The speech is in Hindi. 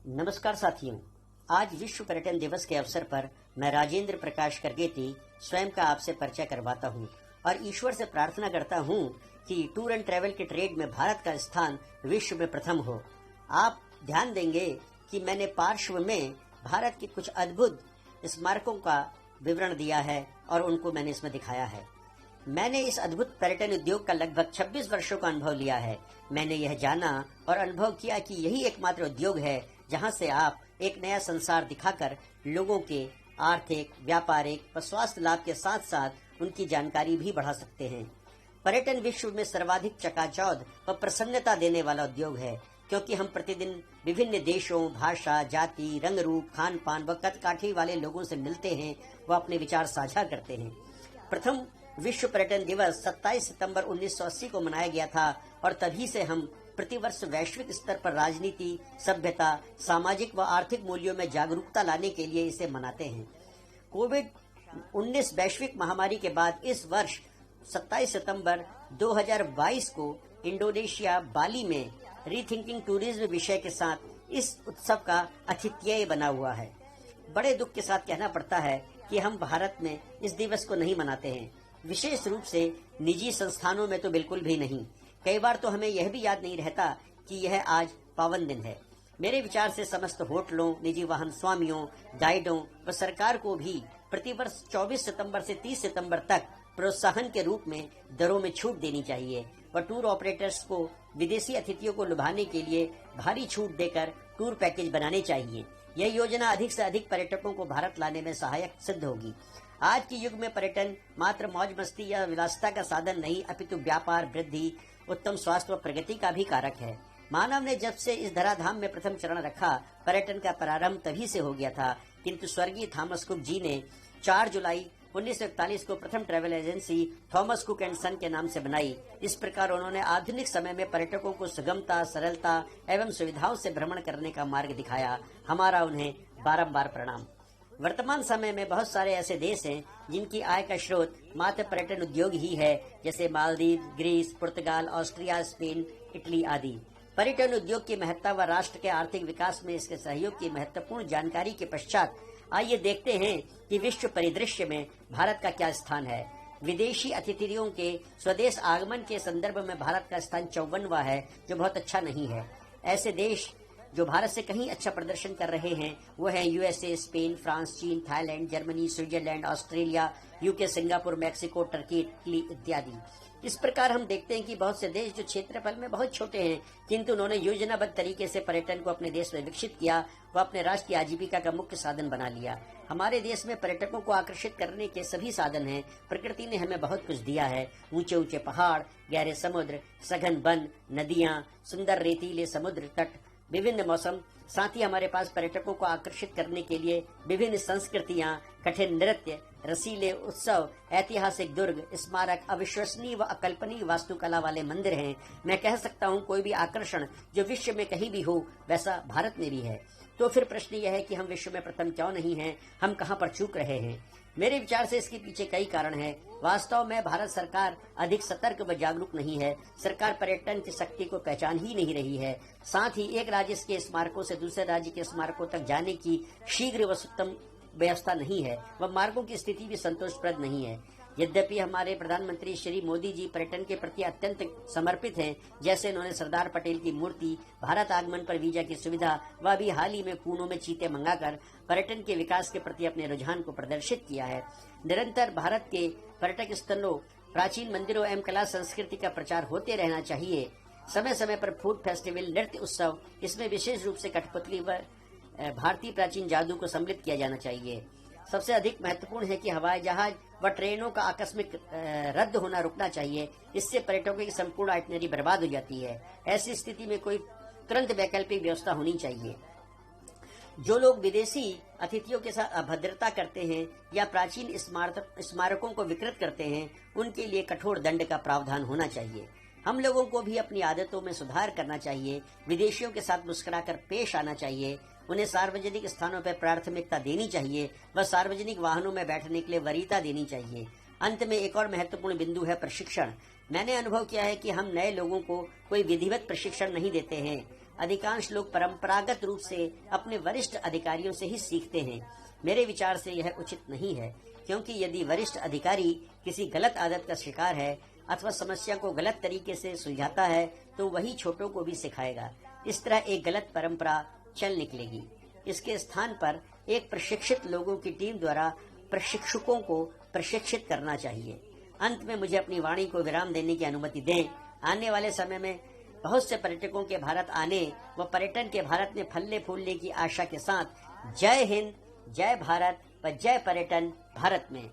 नमस्कार साथियों, आज विश्व पर्यटन दिवस के अवसर पर मैं राजेंद्र प्रकाश करगेती स्वयं का आपसे परिचय करवाता हूं और ईश्वर से प्रार्थना करता हूं कि टूर एंड ट्रैवल के ट्रेड में भारत का स्थान विश्व में प्रथम हो। आप ध्यान देंगे कि मैंने पार्श्व में भारत के कुछ अद्भुत स्मारकों का विवरण दिया है और उनको मैंने इसमें दिखाया है। मैंने इस अद्भुत पर्यटन उद्योग का लगभग 26 वर्षों का अनुभव लिया है। मैंने यह जाना और अनुभव किया कि यही एकमात्र उद्योग है जहां से आप एक नया संसार दिखाकर लोगों के आर्थिक, व्यापारिक व स्वास्थ्य लाभ के साथ साथ उनकी जानकारी भी बढ़ा सकते हैं। पर्यटन विश्व में सर्वाधिक चकाचौंध व प्रसन्नता देने वाला उद्योग है, क्योंकि हम प्रतिदिन विभिन्न देशों, भाषा, जाति, रंग रूप, खान पान व कदकाठी वाले लोगों से मिलते हैं व अपने विचार साझा करते हैं। प्रथम विश्व पर्यटन दिवस 27 सितंबर 1980 को मनाया गया था और तभी से हम प्रतिवर्ष वैश्विक स्तर पर राजनीति, सभ्यता, सामाजिक व आर्थिक मूल्यों में जागरूकता लाने के लिए इसे मनाते हैं। कोविड-19 वैश्विक महामारी के बाद इस वर्ष 27 सितंबर 2022 को इंडोनेशिया बाली में रीथिंकिंग टूरिज्म विषय के साथ इस उत्सव का आतिथ्य बना हुआ है। बड़े दुख के साथ कहना पड़ता है कि हम भारत में इस दिवस को नहीं मनाते हैं, विशेष रूप से निजी संस्थानों में तो बिल्कुल भी नहीं। कई बार तो हमें यह भी याद नहीं रहता कि यह आज पावन दिन है। मेरे विचार से समस्त होटलों, निजी वाहन स्वामियों, गाइडों व सरकार को भी प्रतिवर्ष 24 सितंबर से 30 सितंबर तक प्रोत्साहन के रूप में दरों में छूट देनी चाहिए व टूर ऑपरेटर्स को विदेशी अतिथियों को लुभाने के लिए भारी छूट देकर टूर पैकेज बनाने चाहिए। यह योजना अधिक से अधिक पर्यटकों को भारत लाने में सहायक सिद्ध होगी। आज के युग में पर्यटन मात्र मौज मस्ती या विलासिता का साधन नहीं, अपितु व्यापार, वृद्धि, उत्तम स्वास्थ्य व प्रगति का भी कारक है। मानव ने जब से इस धराधाम में प्रथम चरण रखा, पर्यटन का प्रारंभ तभी से हो गया था, किंतु स्वर्गीय थॉमस कुक जी ने 4 जुलाई 1941 को प्रथम travel agency Thomas Cook and son के नाम से बनाई। इस प्रकार उन्होंने आधुनिक समय में पर्यटकों को सुगमता, सरलता एवं सुविधाओं से भ्रमण करने का मार्ग दिखाया। हमारा उन्हें बारंबार प्रणाम। वर्तमान समय में बहुत सारे ऐसे देश हैं जिनकी आय का स्रोत मात्र पर्यटन उद्योग ही है, जैसे मालदीव, ग्रीस, पुर्तगाल, ऑस्ट्रिया, स्पेन, इटली आदि। पर्यटन उद्योग की महत्ता व राष्ट्र के आर्थिक विकास में इसके सहयोग की महत्वपूर्ण जानकारी के पश्चात आइए देखते हैं कि विश्व परिदृश्य में भारत का क्या स्थान है। विदेशी अतिथियों के स्वदेश आगमन के संदर्भ में भारत का स्थान 54वां है, जो बहुत अच्छा नहीं है। ऐसे देश जो भारत से कहीं अच्छा प्रदर्शन कर रहे हैं वो हैं यूएसए, स्पेन, फ्रांस, चीन, Thailand, Germany, Switzerland, Australia, UK, Singapore, Mexico, Turkey, Italy इत्यादि। इस प्रकार हम देखते हैं कि बहुत से देश जो क्षेत्रफल में बहुत छोटे हैं, किंतु उन्होंने योजनाबद्ध तरीके से पर्यटन को अपने देश में विकसित किया व अपने राष्ट्र की आजीविका का मुख्य साधन बना लिया। हमारे देश में पर्यटकों को आकर्षित करने के सभी साधन हैं। प्रकृति ने हमें बहुत कुछ दिया है। ऊंचे ऊंचे पहाड़, गहरे समुद्र, सघन वन, नदियां, सुंदर रेतीले समुद्र तट, विभिन्न मौसम, साथ ही हमारे पास पर्यटकों को आकर्षित करने के लिए विभिन्न संस्कृतियां, कठिन नृत्य, रसीले उत्सव, ऐतिहासिक दुर्ग, स्मारक, अविश्वसनीय व अकल्पनीय वास्तुकला वाले मंदिर हैं। मैं कह सकता हूं कोई भी आकर्षण जो विश्व में कहीं भी हो वैसा भारत में भी है। तो फिर प्रश्न यह है कि हम विश्व में प्रथम क्यों नहीं हैं? हम कहां पर चूक रहे हैं? मेरे विचार से इसके पीछे कई कारण हैं। वास्तव में भारत सरकार अधिक सतर्क व जागरूक नहीं है। सरकार पर्यटन की शक्ति को पहचान ही नहीं रही है। साथ ही एक राज्य के स्मारकों से दूसरे राज्य के स्मारकों तक जाने की शीघ्र व उत्तम व्यवस्था नहीं है व मार्गों की स्थिति भी संतोषप्रद नहीं है। यद्यपि हमारे प्रधानमंत्री श्री मोदी जी पर्यटन के प्रति अत्यंत समर्पित हैं, जैसे उन्होंने सरदार पटेल की मूर्ति, भारत आगमन पर वीजा की सुविधा व अभी हाल ही में पूनो में चीते मंगाकर पर्यटन के विकास के प्रति अपने रुझान को प्रदर्शित किया है। निरंतर भारत के पर्यटक स्थलों, प्राचीन मंदिरों एवं कला संस्कृति का प्रचार होते रहना चाहिए। समय समय पर फूड फेस्टिवल, नृत्य उत्सव, इसमें विशेष रूप से कठपुतली व भारतीय प्राचीन जादू को सम्मिलित किया जाना चाहिए। सबसे अधिक महत्वपूर्ण है कि हवाई जहाज व ट्रेनों का आकस्मिक रद्द होना रुकना चाहिए। इससे पर्यटकों की संपूर्ण आइटनरी बर्बाद हो जाती है। ऐसी स्थिति में कोई तुरंत वैकल्पिक व्यवस्था होनी चाहिए। जो लोग विदेशी अतिथियों के साथ अभद्रता करते हैं या प्राचीन स्मारकों को विकृत करते हैं, उनके लिए कठोर दंड का प्रावधान होना चाहिए। हम लोगों को भी अपनी आदतों में सुधार करना चाहिए। विदेशियों के साथ मुस्कुराकर पेश आना चाहिए। उन्हें सार्वजनिक स्थानों पर प्राथमिकता देनी चाहिए व सार्वजनिक वाहनों में बैठने के लिए वरीयता देनी चाहिए। अंत में एक और महत्वपूर्ण बिंदु है प्रशिक्षण। मैंने अनुभव किया है कि हम नए लोगों को कोई विधिवत प्रशिक्षण नहीं देते हैं। अधिकांश लोग परंपरागत रूप से अपने वरिष्ठ अधिकारियों से ही सीखते हैं। मेरे विचार से यह उचित नहीं है, क्योंकि यदि वरिष्ठ अधिकारी किसी गलत आदत का शिकार है अथवा समस्या को गलत तरीके से सुलझाता है तो वही छोटों को भी सिखाएगा। इस तरह एक गलत परंपरा चल निकलेगी। इसके स्थान पर एक प्रशिक्षित लोगों की टीम द्वारा प्रशिक्षकों को प्रशिक्षित करना चाहिए। अंत में मुझे अपनी वाणी को विराम देने की अनुमति दें। आने वाले समय में बहुत से पर्यटकों के भारत आने व पर्यटन के भारत में फलने फूलने की आशा के साथ जय हिंद, जय भारत व जय पर्यटन भारत में।